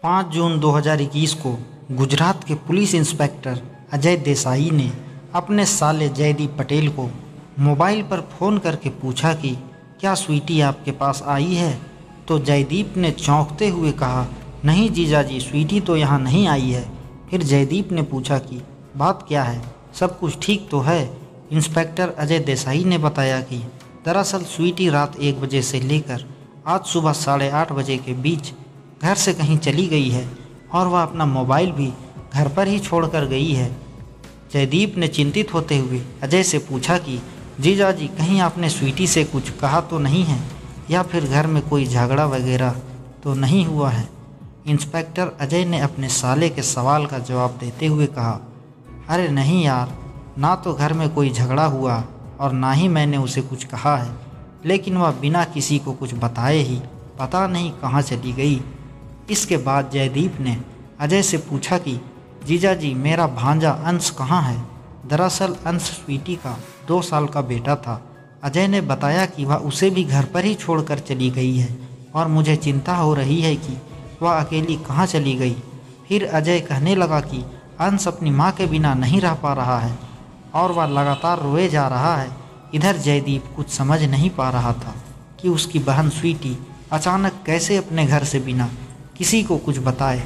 5 जून 2021 को गुजरात के police inspector Ajay Desai ने अपने साले जयदीप पटेल को मोबाइल पर फ़ोन करके पूछा कि क्या स्वीटी आपके पास आई है। तो जयदीप ने चौंकते हुए कहा, नहीं जीजा जी, स्वीटी तो यहाँ नहीं आई है। फिर जयदीप ने पूछा कि बात क्या है, सब कुछ ठीक तो है। इंस्पेक्टर अजय देसाई ने बताया कि दरअसल स्वीटी रात 1 बजे से लेकर आज सुबह 8:30 बजे के बीच घर से कहीं चली गई है और वह अपना मोबाइल भी घर पर ही छोड़कर गई है। जयदीप ने चिंतित होते हुए अजय से पूछा कि जीजा जी, कहीं आपने स्वीटी से कुछ कहा तो नहीं है या फिर घर में कोई झगड़ा वगैरह तो नहीं हुआ है। इंस्पेक्टर अजय ने अपने साले के सवाल का जवाब देते हुए कहा, अरे नहीं यार, ना तो घर में कोई झगड़ा हुआ और ना ही मैंने उसे कुछ कहा है, लेकिन वह बिना किसी को कुछ बताए ही पता नहीं कहाँ चली गई। इसके बाद जयदीप ने अजय से पूछा कि जीजा जी, मेरा भांजा अंश कहाँ है। दरअसल अंश स्वीटी का 2 साल का बेटा था। अजय ने बताया कि वह उसे भी घर पर ही छोड़कर चली गई है और मुझे चिंता हो रही है कि वह अकेली कहाँ चली गई। फिर अजय कहने लगा कि अंश अपनी माँ के बिना नहीं रह पा रहा है और वह लगातार रोए जा रहा है। इधर जयदीप कुछ समझ नहीं पा रहा था कि उसकी बहन स्वीटी अचानक कैसे अपने घर से बिना किसी को कुछ बताए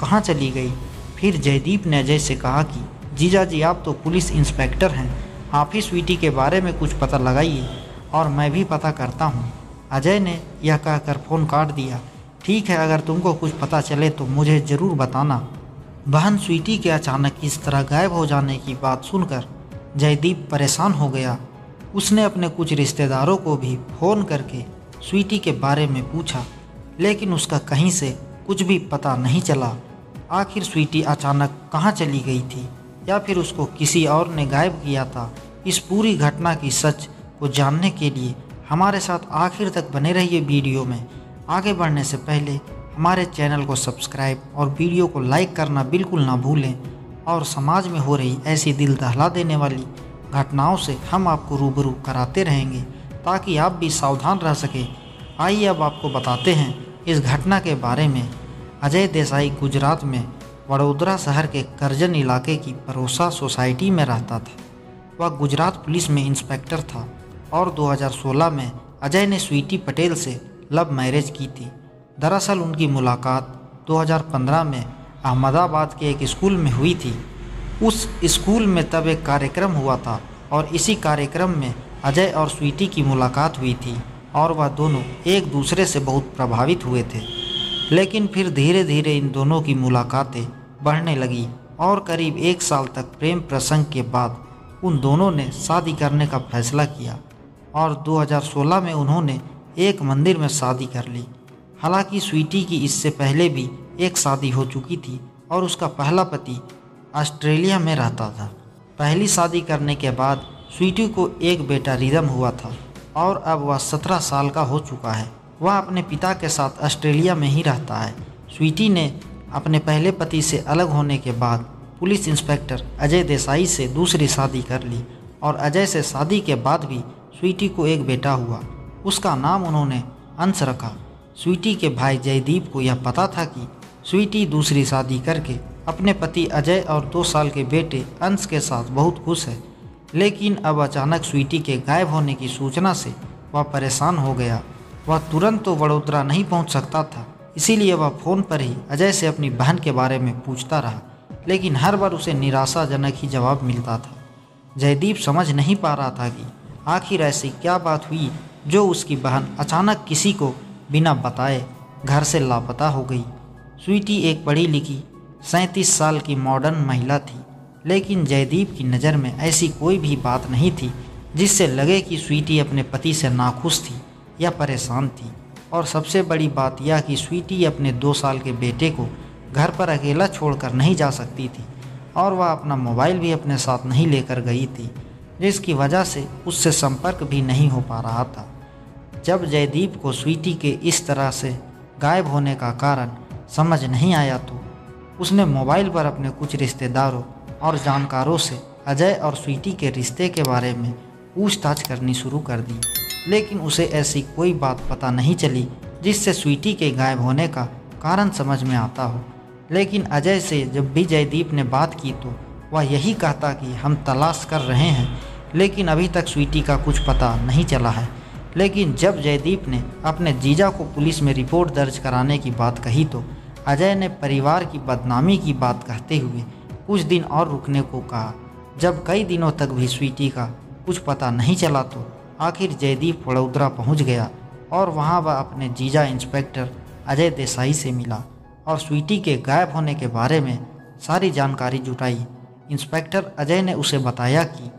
कहाँ चली गई। फिर जयदीप ने अजय से कहा कि जीजा जी, आप तो पुलिस इंस्पेक्टर हैं, आप ही स्वीटी के बारे में कुछ पता लगाइए और मैं भी पता करता हूँ। अजय ने यह कहकर फ़ोन काट दिया। ठीक है, अगर तुमको कुछ पता चले तो मुझे ज़रूर बताना। बहन स्वीटी के अचानक इस तरह गायब हो जाने की बात सुनकर जयदीप परेशान हो गया। उसने अपने कुछ रिश्तेदारों को भी फ़ोन करके स्वीटी के बारे में पूछा, लेकिन उसका कहीं से कुछ भी पता नहीं चला। आखिर स्वीटी अचानक कहाँ चली गई थी या फिर उसको किसी और ने गायब किया था। इस पूरी घटना की सच को जानने के लिए हमारे साथ आखिर तक बने रहिए वीडियो में। आगे बढ़ने से पहले हमारे चैनल को सब्सक्राइब और वीडियो को लाइक करना बिल्कुल ना भूलें और समाज में हो रही ऐसी दिल दहला देने वाली घटनाओं से हम आपको रूबरू कराते रहेंगे ताकि आप भी सावधान रह सकें। आइए अब आपको बताते हैं इस घटना के बारे में। अजय देसाई गुजरात में वडोदरा शहर के करजन इलाके की परोसा सोसाइटी में रहता था। वह गुजरात पुलिस में इंस्पेक्टर था और 2016 में अजय ने स्वीटी पटेल से लव मैरिज की थी। दरअसल उनकी मुलाकात 2015 में अहमदाबाद के एक स्कूल में हुई थी। उस स्कूल में तब एक कार्यक्रम हुआ था और इसी कार्यक्रम में अजय और स्वीटी की मुलाकात हुई थी और वह दोनों एक दूसरे से बहुत प्रभावित हुए थे। लेकिन फिर धीरे धीरे इन दोनों की मुलाकातें बढ़ने लगी और करीब 1 साल तक प्रेम प्रसंग के बाद उन दोनों ने शादी करने का फैसला किया और 2016 में उन्होंने एक मंदिर में शादी कर ली। हालांकि स्वीटी की इससे पहले भी एक शादी हो चुकी थी और उसका पहला पति ऑस्ट्रेलिया में रहता था। पहली शादी करने के बाद स्वीटी को एक बेटा रिदम हुआ था और अब वह 17 साल का हो चुका है। वह अपने पिता के साथ ऑस्ट्रेलिया में ही रहता है। स्वीटी ने अपने पहले पति से अलग होने के बाद पुलिस इंस्पेक्टर अजय देसाई से दूसरी शादी कर ली और अजय से शादी के बाद भी स्वीटी को एक बेटा हुआ। उसका नाम उन्होंने अंश रखा। स्वीटी के भाई जयदीप को यह पता था कि स्वीटी दूसरी शादी करके अपने पति अजय और 2 साल के बेटे अंश के साथ बहुत खुश है। लेकिन अब अचानक स्वीटी के गायब होने की सूचना से वह परेशान हो गया। वह तुरंत तो वडोदरा नहीं पहुंच सकता था, इसीलिए वह फ़ोन पर ही अजय से अपनी बहन के बारे में पूछता रहा, लेकिन हर बार उसे निराशाजनक ही जवाब मिलता था। जयदीप समझ नहीं पा रहा था कि आखिर ऐसी क्या बात हुई जो उसकी बहन अचानक किसी को बिना बताए घर से लापता हो गई। स्वीटी एक पढ़ी लिखी 37 साल की मॉडर्न महिला थी, लेकिन जयदीप की नज़र में ऐसी कोई भी बात नहीं थी जिससे लगे कि स्वीटी अपने पति से नाखुश थी या परेशान थी। और सबसे बड़ी बात यह कि स्वीटी अपने 2 साल के बेटे को घर पर अकेला छोड़कर नहीं जा सकती थी और वह अपना मोबाइल भी अपने साथ नहीं लेकर गई थी, जिसकी वजह से उससे संपर्क भी नहीं हो पा रहा था। जब जयदीप को स्वीटी के इस तरह से गायब होने का कारण समझ नहीं आया तो उसने मोबाइल पर अपने कुछ रिश्तेदारों और जानकारों से अजय और स्वीटी के रिश्ते के बारे में पूछताछ करनी शुरू कर दी, लेकिन उसे ऐसी कोई बात पता नहीं चली जिससे स्वीटी के गायब होने का कारण समझ में आता हो। लेकिन अजय से जब भी जयदीप ने बात की तो वह यही कहता कि हम तलाश कर रहे हैं, लेकिन अभी तक स्वीटी का कुछ पता नहीं चला है। लेकिन जब जयदीप ने अपने जीजा को पुलिस में रिपोर्ट दर्ज कराने की बात कही तो अजय ने परिवार की बदनामी की बात कहते हुए कुछ दिन और रुकने को कहा। जब कई दिनों तक भी स्वीटी का कुछ पता नहीं चला तो आखिर जयदीप वडोदरा पहुंच गया और वहां वह अपने जीजा इंस्पेक्टर अजय देसाई से मिला और स्वीटी के गायब होने के बारे में सारी जानकारी जुटाई। इंस्पेक्टर अजय ने उसे बताया कि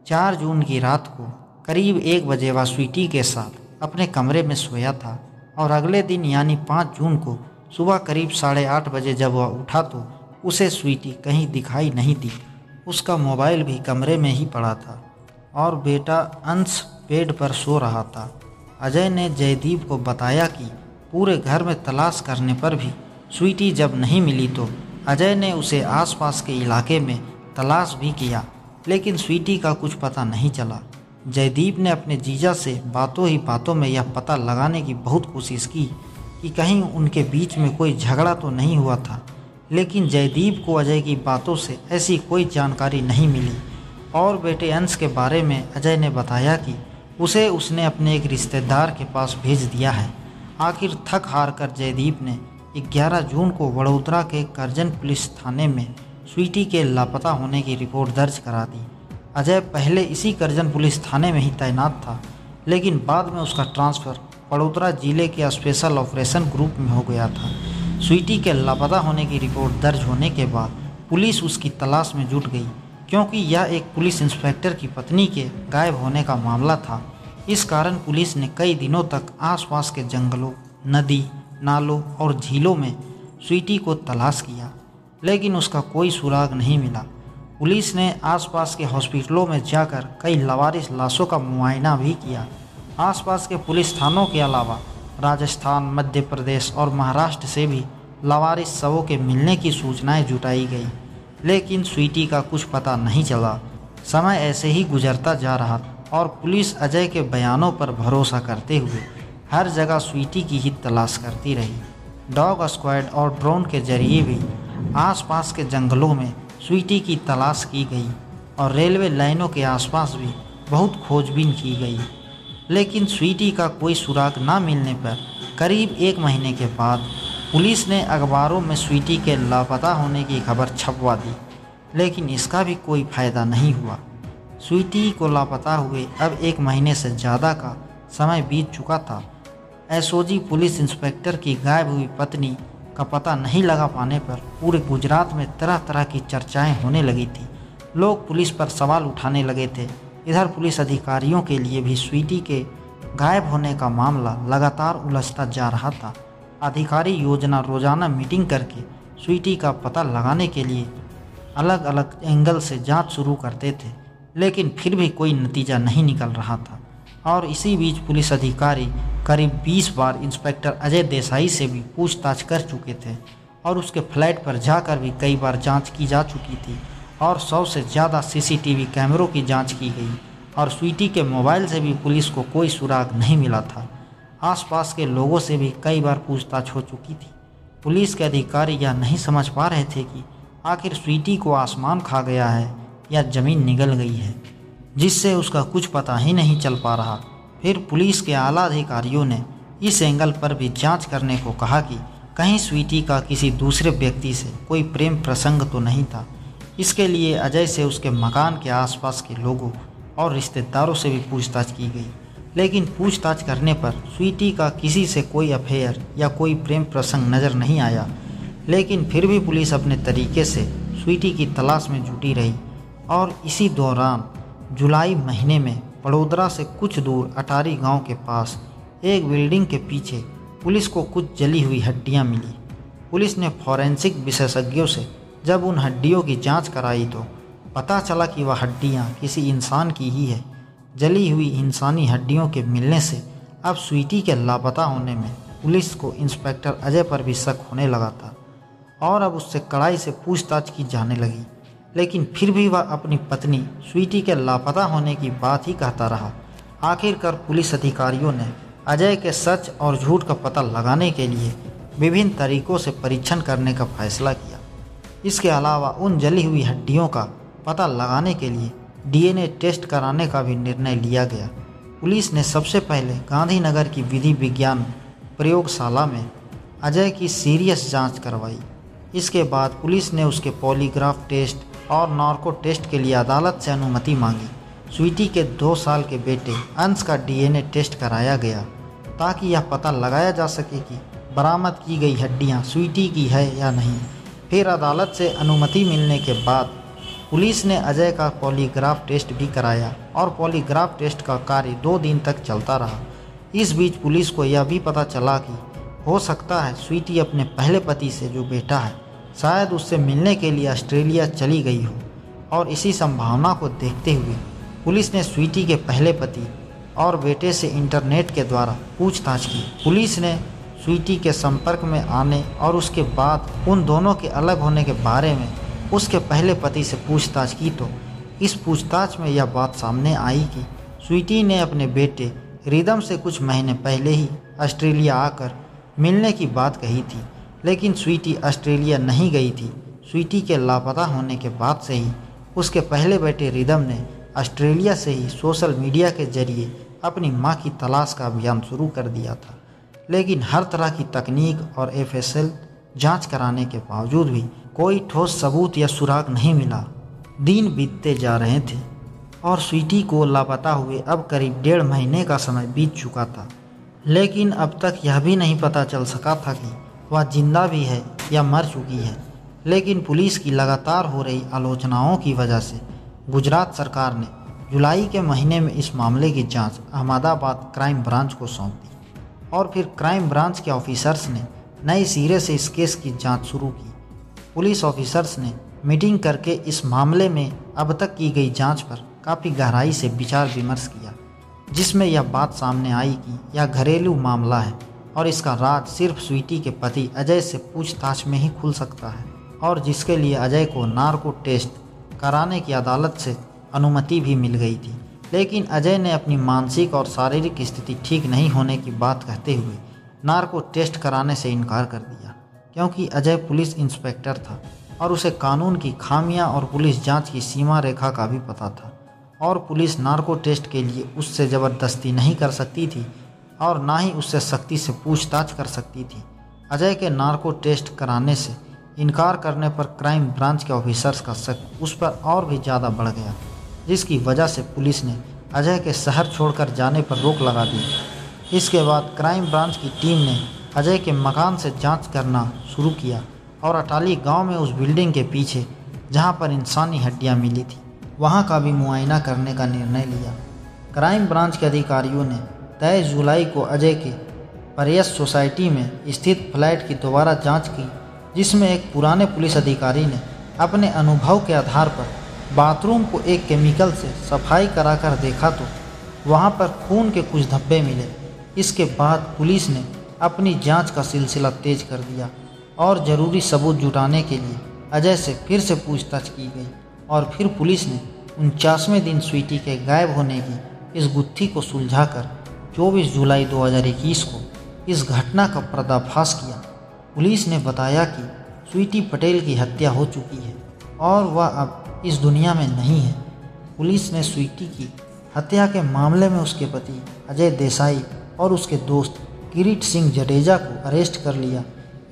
4 जून की रात को करीब 1 बजे वह स्वीटी के साथ अपने कमरे में सोया था और अगले दिन यानी 5 जून को सुबह करीब 8:30 बजे जब वह उठा तो उसे स्वीटी कहीं दिखाई नहीं दी। उसका मोबाइल भी कमरे में ही पड़ा था और बेटा अंश बेड पर सो रहा था। अजय ने जयदीप को बताया कि पूरे घर में तलाश करने पर भी स्वीटी जब नहीं मिली तो अजय ने उसे आसपास के इलाके में तलाश भी किया, लेकिन स्वीटी का कुछ पता नहीं चला। जयदीप ने अपने जीजा से बातों ही बातों में यह पता लगाने की बहुत कोशिश की कि कहीं उनके बीच में कोई झगड़ा तो नहीं हुआ था, लेकिन जयदीप को अजय की बातों से ऐसी कोई जानकारी नहीं मिली। और बेटे अंश के बारे में अजय ने बताया कि उसे उसने अपने एक रिश्तेदार के पास भेज दिया है। आखिर थक हार कर जयदीप ने 11 जून को वडोदरा के करजन पुलिस थाने में स्वीटी के लापता होने की रिपोर्ट दर्ज करा दी। अजय पहले इसी करजन पुलिस थाने में ही तैनात था, लेकिन बाद में उसका ट्रांसफ़र वडोदरा जिले के स्पेशल ऑपरेशन ग्रुप में हो गया था। स्वीटी के लापता होने की रिपोर्ट दर्ज होने के बाद पुलिस उसकी तलाश में जुट गई, क्योंकि यह एक पुलिस इंस्पेक्टर की पत्नी के गायब होने का मामला था। इस कारण पुलिस ने कई दिनों तक आसपास के जंगलों, नदी, नालों और झीलों में स्वीटी को तलाश किया, लेकिन उसका कोई सुराग नहीं मिला। पुलिस ने आसपास के हॉस्पिटलों में जाकर कई लावारिस लाशों का मुआयना भी किया। आसपास के पुलिस थानों के अलावा राजस्थान, मध्य प्रदेश और महाराष्ट्र से भी लावारिस शवों के मिलने की सूचनाएं जुटाई गई, लेकिन स्वीटी का कुछ पता नहीं चला। समय ऐसे ही गुजरता जा रहा और पुलिस अजय के बयानों पर भरोसा करते हुए हर जगह स्वीटी की ही तलाश करती रही। डॉग स्क्वाड और ड्रोन के जरिए भी आसपास के जंगलों में स्वीटी की तलाश की गई और रेलवे लाइनों के आसपास भी बहुत खोजबीन की गई, लेकिन स्वीटी का कोई सुराग न मिलने पर करीब 1 महीने के बाद पुलिस ने अखबारों में स्वीटी के लापता होने की खबर छपवा दी, लेकिन इसका भी कोई फ़ायदा नहीं हुआ। स्वीटी को लापता हुए अब 1 महीने से ज़्यादा का समय बीत चुका था। एसओजी पुलिस इंस्पेक्टर की गायब हुई पत्नी का पता नहीं लगा पाने पर पूरे गुजरात में तरह तरह की चर्चाएं होने लगी थी। लोग पुलिस पर सवाल उठाने लगे थे। इधर पुलिस अधिकारियों के लिए भी स्वीटी के गायब होने का मामला लगातार उलझता जा रहा था। अधिकारी रोजाना मीटिंग करके स्वीटी का पता लगाने के लिए अलग अलग एंगल से जांच शुरू करते थे, लेकिन फिर भी कोई नतीजा नहीं निकल रहा था। और इसी बीच पुलिस अधिकारी करीब 20 बार इंस्पेक्टर अजय देसाई से भी पूछताछ कर चुके थे और उसके फ्लैट पर जाकर भी कई बार जांच की जा चुकी थी और 100 से ज़्यादा सीसीटीवी कैमरों की जांच की गई और स्वीटी के मोबाइल से भी पुलिस को कोई सुराग नहीं मिला था। आसपास के लोगों से भी कई बार पूछताछ हो चुकी थी। पुलिस के अधिकारी यह नहीं समझ पा रहे थे कि आखिर स्वीटी को आसमान खा गया है या ज़मीन निगल गई है, जिससे उसका कुछ पता ही नहीं चल पा रहा। फिर पुलिस के आला अधिकारियों ने इस एंगल पर भी जांच करने को कहा कि कहीं स्वीटी का किसी दूसरे व्यक्ति से कोई प्रेम प्रसंग तो नहीं था। इसके लिए अजय से उसके मकान के आसपास के लोगों और रिश्तेदारों से भी पूछताछ की गई, लेकिन पूछताछ करने पर स्वीटी का किसी से कोई अफेयर या कोई प्रेम प्रसंग नज़र नहीं आया। लेकिन फिर भी पुलिस अपने तरीके से स्वीटी की तलाश में जुटी रही और इसी दौरान जुलाई महीने में वडोदरा से कुछ दूर अटारी गांव के पास एक बिल्डिंग के पीछे पुलिस को कुछ जली हुई हड्डियां मिली। पुलिस ने फॉरेंसिक विशेषज्ञों से जब उन हड्डियों की जांच कराई तो पता चला कि वह हड्डियां किसी इंसान की ही है। जली हुई इंसानी हड्डियों के मिलने से अब स्वीटी के लापता होने में पुलिस को इंस्पेक्टर अजय पर भी शक होने लगा था और अब उससे कड़ाई से पूछताछ की जाने लगी, लेकिन फिर भी वह अपनी पत्नी स्वीटी के लापता होने की बात ही कहता रहा। आखिरकार पुलिस अधिकारियों ने अजय के सच और झूठ का पता लगाने के लिए विभिन्न तरीकों से परीक्षण करने का फैसला किया। इसके अलावा उन जली हुई हड्डियों का पता लगाने के लिए डीएनए टेस्ट कराने का भी निर्णय लिया गया। पुलिस ने सबसे पहले गांधीनगर की विधि विज्ञान प्रयोगशाला में अजय की सीरियस जांच करवाई। इसके बाद पुलिस ने उसके पॉलीग्राफ टेस्ट और नार्को टेस्ट के लिए अदालत से अनुमति मांगी। स्वीटी के 2 साल के बेटे अंश का डीएनए टेस्ट कराया गया ताकि यह पता लगाया जा सके कि बरामद की गई हड्डियां स्वीटी की है या नहीं। फिर अदालत से अनुमति मिलने के बाद पुलिस ने अजय का पॉलीग्राफ टेस्ट भी कराया और पॉलीग्राफ टेस्ट का कार्य 2 दिन तक चलता रहा। इस बीच पुलिस को यह भी पता चला कि हो सकता है स्वीटी अपने पहले पति से जो बेटा है शायद उससे मिलने के लिए ऑस्ट्रेलिया चली गई हो, और इसी संभावना को देखते हुए पुलिस ने स्वीटी के पहले पति और बेटे से इंटरनेट के द्वारा पूछताछ की। पुलिस ने स्वीटी के संपर्क में आने और उसके बाद उन दोनों के अलग होने के बारे में उसके पहले पति से पूछताछ की तो इस पूछताछ में यह बात सामने आई कि स्वीटी ने अपने बेटे रिदम से कुछ महीने पहले ही ऑस्ट्रेलिया आकर मिलने की बात कही थी, लेकिन स्वीटी ऑस्ट्रेलिया नहीं गई थी। स्वीटी के लापता होने के बाद से ही उसके पहले बेटे रिदम ने ऑस्ट्रेलिया से ही सोशल मीडिया के जरिए अपनी मां की तलाश का अभियान शुरू कर दिया था, लेकिन हर तरह की तकनीक और एफएसएल जांच कराने के बावजूद भी कोई ठोस सबूत या सुराग नहीं मिला। दिन बीतते जा रहे थे और स्वीटी को लापता हुए अब करीब 1.5 महीने का समय बीत चुका था, लेकिन अब तक यह भी नहीं पता चल सका था कि वह जिंदा भी है या मर चुकी है। लेकिन पुलिस की लगातार हो रही आलोचनाओं की वजह से गुजरात सरकार ने जुलाई के महीने में इस मामले की जांच अहमदाबाद क्राइम ब्रांच को सौंप दी और फिर क्राइम ब्रांच के ऑफिसर्स ने नए सिरे से इस केस की जांच शुरू की। पुलिस ऑफिसर्स ने मीटिंग करके इस मामले में अब तक की गई जांच पर काफ़ी गहराई से विचार विमर्श किया, जिसमें यह बात सामने आई कि यह घरेलू मामला है और इसका राज सिर्फ स्वीटी के पति अजय से पूछताछ में ही खुल सकता है, और जिसके लिए अजय को नार्को टेस्ट कराने की अदालत से अनुमति भी मिल गई थी। लेकिन अजय ने अपनी मानसिक और शारीरिक स्थिति ठीक नहीं होने की बात कहते हुए नार्को टेस्ट कराने से इनकार कर दिया, क्योंकि अजय पुलिस इंस्पेक्टर था और उसे कानून की खामियां और पुलिस जांच की सीमा रेखा का भी पता था, और पुलिस नार्को टेस्ट के लिए उससे ज़बरदस्ती नहीं कर सकती थी और ना ही उससे सख्ती से पूछताछ कर सकती थी। अजय के नार्को टेस्ट कराने से इनकार करने पर क्राइम ब्रांच के ऑफिसर्स का शक उस पर और भी ज़्यादा बढ़ गया, जिसकी वजह से पुलिस ने अजय के शहर छोड़कर जाने पर रोक लगा दी। इसके बाद क्राइम ब्रांच की टीम ने अजय के मकान से जांच करना शुरू किया और अटाली गांव में उस बिल्डिंग के पीछे जहां पर इंसानी हड्डियां मिली थी वहां का भी मुआयना करने का निर्णय लिया। क्राइम ब्रांच के अधिकारियों ने 23 जुलाई को अजय के परियस सोसाइटी में स्थित फ्लैट की दोबारा जांच की, जिसमें एक पुराने पुलिस अधिकारी ने अपने अनुभव के आधार पर बाथरूम को एक केमिकल से सफाई कराकर देखा तो वहां पर खून के कुछ धब्बे मिले। इसके बाद पुलिस ने अपनी जांच का सिलसिला तेज कर दिया और ज़रूरी सबूत जुटाने के लिए अजय से फिर से पूछताछ की गई, और फिर पुलिस ने 49वें दिन स्वीटी के गायब होने की इस गुत्थी को सुलझाकर 24 जुलाई 2021 को इस घटना का पर्दाफाश किया। पुलिस ने बताया कि स्वीटी पटेल की हत्या हो चुकी है और वह अब इस दुनिया में नहीं है। पुलिस ने स्वीटी की हत्या के मामले में उसके पति अजय देसाई और उसके दोस्त किरीट सिंह जडेजा को अरेस्ट कर लिया।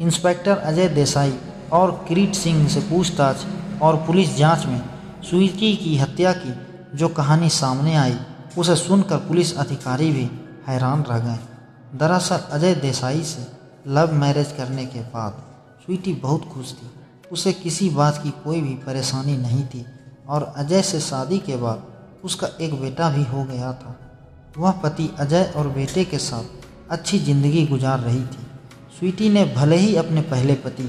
इंस्पेक्टर अजय देसाई और किरीट सिंह से पूछताछ और पुलिस जांच में स्वीटी की हत्या की जो कहानी सामने आई उसे सुनकर पुलिस अधिकारी भी हैरान रह गए। दरअसल अजय देसाई से लव मैरिज करने के बाद स्वीटी बहुत खुश थी। उसे किसी बात की कोई भी परेशानी नहीं थी और अजय से शादी के बाद उसका एक बेटा भी हो गया था। वह पति अजय और बेटे के साथ अच्छी ज़िंदगी गुजार रही थी। स्वीटी ने भले ही अपने पहले पति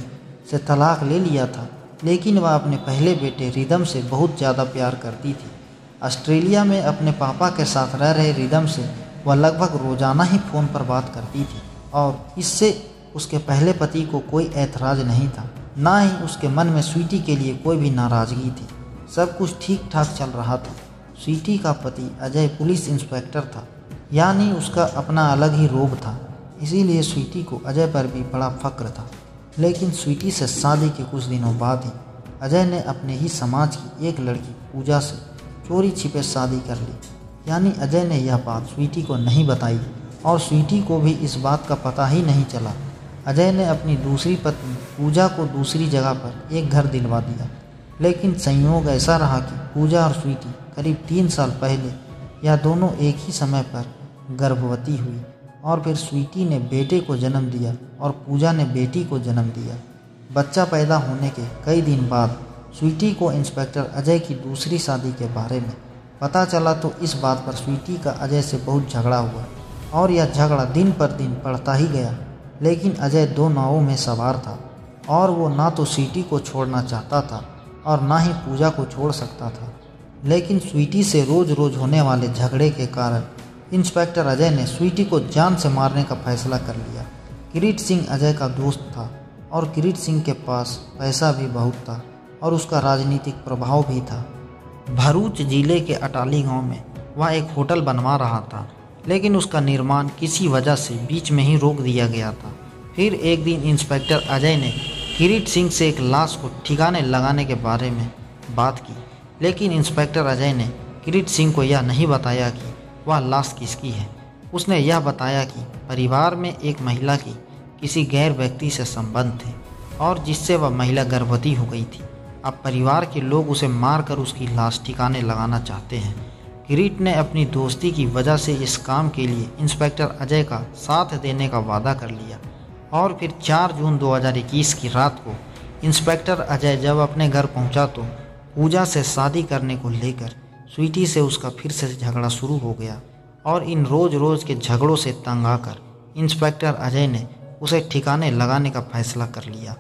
से तलाक ले लिया था, लेकिन वह अपने पहले बेटे रिदम से बहुत ज़्यादा प्यार करती थी। ऑस्ट्रेलिया में अपने पापा के साथ रह रहे रिदम से वह लगभग रोज़ाना ही फ़ोन पर बात करती थी और इससे उसके पहले पति को कोई ऐतराज़ नहीं था, ना ही उसके मन में स्वीटी के लिए कोई भी नाराज़गी थी। सब कुछ ठीक ठाक चल रहा था। स्वीटी का पति अजय पुलिस इंस्पेक्टर था, यानी उसका अपना अलग ही रोब था। इसीलिए स्वीटी को अजय पर भी बड़ा फक्र था। लेकिन स्वीटी से शादी के कुछ दिनों बाद ही अजय ने अपने ही समाज की एक लड़की पूजा से चोरी छिपे शादी कर ली। यानी अजय ने यह बात स्वीटी को नहीं बताई और स्वीटी को भी इस बात का पता ही नहीं चला। अजय ने अपनी दूसरी पत्नी पूजा को दूसरी जगह पर एक घर दिलवा दिया। लेकिन संयोग ऐसा रहा कि पूजा और स्वीटी करीब 3 साल पहले यह दोनों एक ही समय पर गर्भवती हुई और फिर स्वीटी ने बेटे को जन्म दिया और पूजा ने बेटी को जन्म दिया। बच्चा पैदा होने के कई दिन बाद स्वीटी को इंस्पेक्टर अजय की दूसरी शादी के बारे में पता चला तो इस बात पर स्वीटी का अजय से बहुत झगड़ा हुआ और यह झगड़ा दिन पर दिन बढ़ता ही गया। लेकिन अजय 2 नावों में सवार था और वो ना तो स्वीटी को छोड़ना चाहता था और ना ही पूजा को छोड़ सकता था। लेकिन स्वीटी से रोज़ रोज़ होने वाले झगड़े के कारण इंस्पेक्टर अजय ने स्वीटी को जान से मारने का फैसला कर लिया। किरीट सिंह अजय का दोस्त था और किरीट सिंह के पास पैसा भी बहुत था और उसका राजनीतिक प्रभाव भी था। भरूच जिले के अटाली गांव में वह एक होटल बनवा रहा था, लेकिन उसका निर्माण किसी वजह से बीच में ही रोक दिया गया था। फिर एक दिन इंस्पेक्टर अजय ने किरीट सिंह से एक लाश को ठिकाने लगाने के बारे में बात की। लेकिन इंस्पेक्टर अजय ने किरीट सिंह को यह नहीं बताया कि वह लाश किसकी है। उसने यह बताया कि परिवार में एक महिला की किसी गैर व्यक्ति से संबंध थे और जिससे वह महिला गर्भवती हो गई थी। अब परिवार के लोग उसे मारकर उसकी लाश ठिकाने लगाना चाहते हैं। किरीट ने अपनी दोस्ती की वजह से इस काम के लिए इंस्पेक्टर अजय का साथ देने का वादा कर लिया और फिर 4 जून 2021 की रात को इंस्पेक्टर अजय जब अपने घर पहुंचा तो पूजा से शादी करने को लेकर स्वीटी से उसका फिर से झगड़ा शुरू हो गया और इन रोज़ रोज़ के झगड़ों से तंग आकर इंस्पेक्टर अजय ने उसे ठिकाने लगाने का फैसला कर लिया।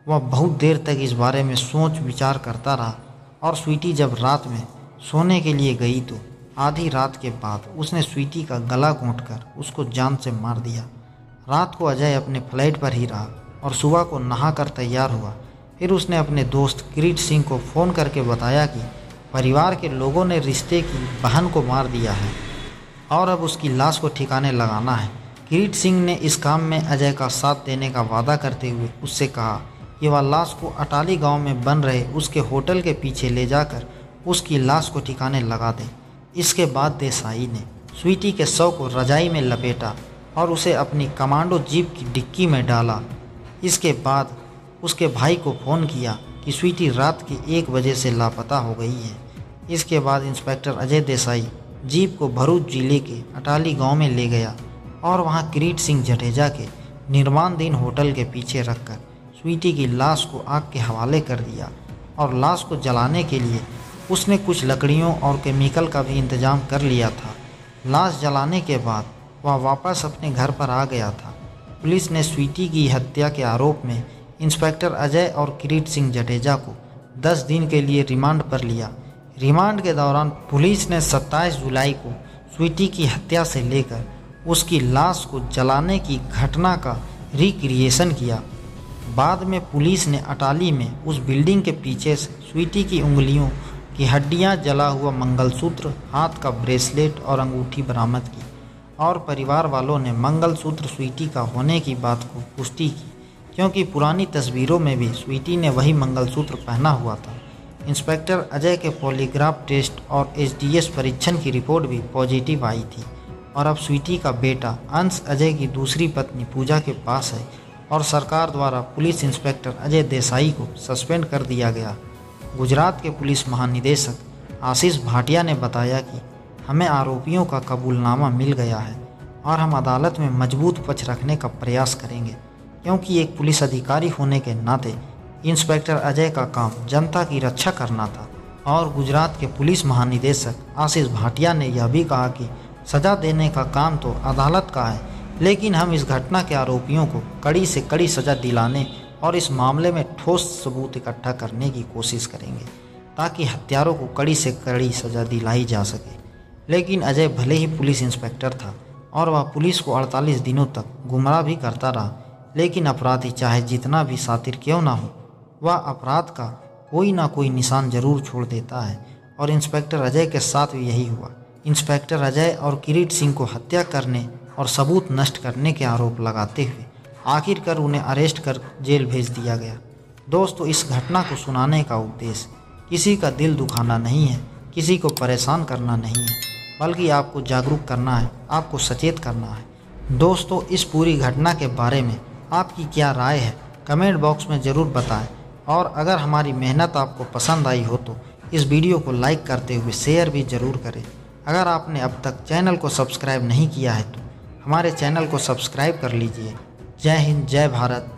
वह बहुत देर तक इस बारे में सोच विचार करता रहा और स्वीटी जब रात में सोने के लिए गई तो आधी रात के बाद उसने स्वीटी का गला घोंटकर उसको जान से मार दिया। रात को अजय अपने फ्लैट पर ही रहा और सुबह को नहाकर तैयार हुआ। फिर उसने अपने दोस्त किरीट सिंह को फ़ोन करके बताया कि परिवार के लोगों ने रिश्ते की बहन को मार दिया है और अब उसकी लाश को ठिकाने लगाना है। किरीट सिंह ने इस काम में अजय का साथ देने का वादा करते हुए उससे कहा कि वह लाश को अटाली गांव में बन रहे उसके होटल के पीछे ले जाकर उसकी लाश को ठिकाने लगा दे। इसके बाद देसाई ने स्वीटी के शव को रजाई में लपेटा और उसे अपनी कमांडो जीप की डिक्की में डाला। इसके बाद उसके भाई को फ़ोन किया कि स्वीटी रात के 1 बजे से लापता हो गई है। इसके बाद इंस्पेक्टर अजय देसाई जीप को भरूच जिले के अटाली गांव में ले गया और वहां किरीट सिंह जडेजा के निर्माणधीन होटल के पीछे रखकर स्वीटी की लाश को आग के हवाले कर दिया और लाश को जलाने के लिए उसने कुछ लकड़ियों और केमिकल का भी इंतजाम कर लिया था। लाश जलाने के बाद वह वापस अपने घर पर आ गया था। पुलिस ने स्वीटी की हत्या के आरोप में इंस्पेक्टर अजय और किरीट सिंह जडेजा को 10 दिन के लिए रिमांड पर लिया। रिमांड के दौरान पुलिस ने 27 जुलाई को स्वीटी की हत्या से लेकर उसकी लाश को जलाने की घटना का रिक्रिएशन किया। बाद में पुलिस ने अटाली में उस बिल्डिंग के पीछे से स्वीटी की उंगलियों की हड्डियां, जला हुआ मंगलसूत्र, हाथ का ब्रेसलेट और अंगूठी बरामद की और परिवार वालों ने मंगलसूत्र स्वीटी का होने की बात को पुष्टि की, क्योंकि पुरानी तस्वीरों में भी स्वीटी ने वही मंगलसूत्र पहना हुआ था। इंस्पेक्टर अजय के पॉलीग्राफ टेस्ट और एचडीएस परीक्षण की रिपोर्ट भी पॉजिटिव आई थी और अब स्वीटी का बेटा अंश अजय की दूसरी पत्नी पूजा के पास है और सरकार द्वारा पुलिस इंस्पेक्टर अजय देसाई को सस्पेंड कर दिया गया। गुजरात के पुलिस महानिदेशक आशीष भाटिया ने बताया कि हमें आरोपियों का कबूलनामा मिल गया है और हम अदालत में मजबूत पक्ष रखने का प्रयास करेंगे, क्योंकि एक पुलिस अधिकारी होने के नाते इंस्पेक्टर अजय का काम जनता की रक्षा करना था। और गुजरात के पुलिस महानिदेशक आशीष भाटिया ने यह भी कहा कि सज़ा देने का काम तो अदालत का है, लेकिन हम इस घटना के आरोपियों को कड़ी से कड़ी सज़ा दिलाने और इस मामले में ठोस सबूत इकट्ठा करने की कोशिश करेंगे ताकि हत्यारों को कड़ी से कड़ी सज़ा दिलाई जा सके। लेकिन अजय भले ही पुलिस इंस्पेक्टर था और वह पुलिस को 48 दिनों तक गुमराह भी करता रहा, लेकिन अपराधी चाहे जितना भी शातिर क्यों ना हो, वह अपराध का कोई ना कोई निशान जरूर छोड़ देता है और इंस्पेक्टर अजय के साथ भी यही हुआ। इंस्पेक्टर अजय और किरीट सिंह को हत्या करने और सबूत नष्ट करने के आरोप लगाते हुए आखिरकार उन्हें अरेस्ट कर जेल भेज दिया गया। दोस्तों, इस घटना को सुनाने का उद्देश्य किसी का दिल दुखाना नहीं है, किसी को परेशान करना नहीं है, बल्कि आपको जागरूक करना है, आपको सचेत करना है। दोस्तों, इस पूरी घटना के बारे में आपकी क्या राय है, कमेंट बॉक्स में ज़रूर बताएं। और अगर हमारी मेहनत आपको पसंद आई हो तो इस वीडियो को लाइक करते हुए शेयर भी ज़रूर करें। अगर आपने अब तक चैनल को सब्सक्राइब नहीं किया है तो हमारे चैनल को सब्सक्राइब कर लीजिए। जय हिंद, जय भारत।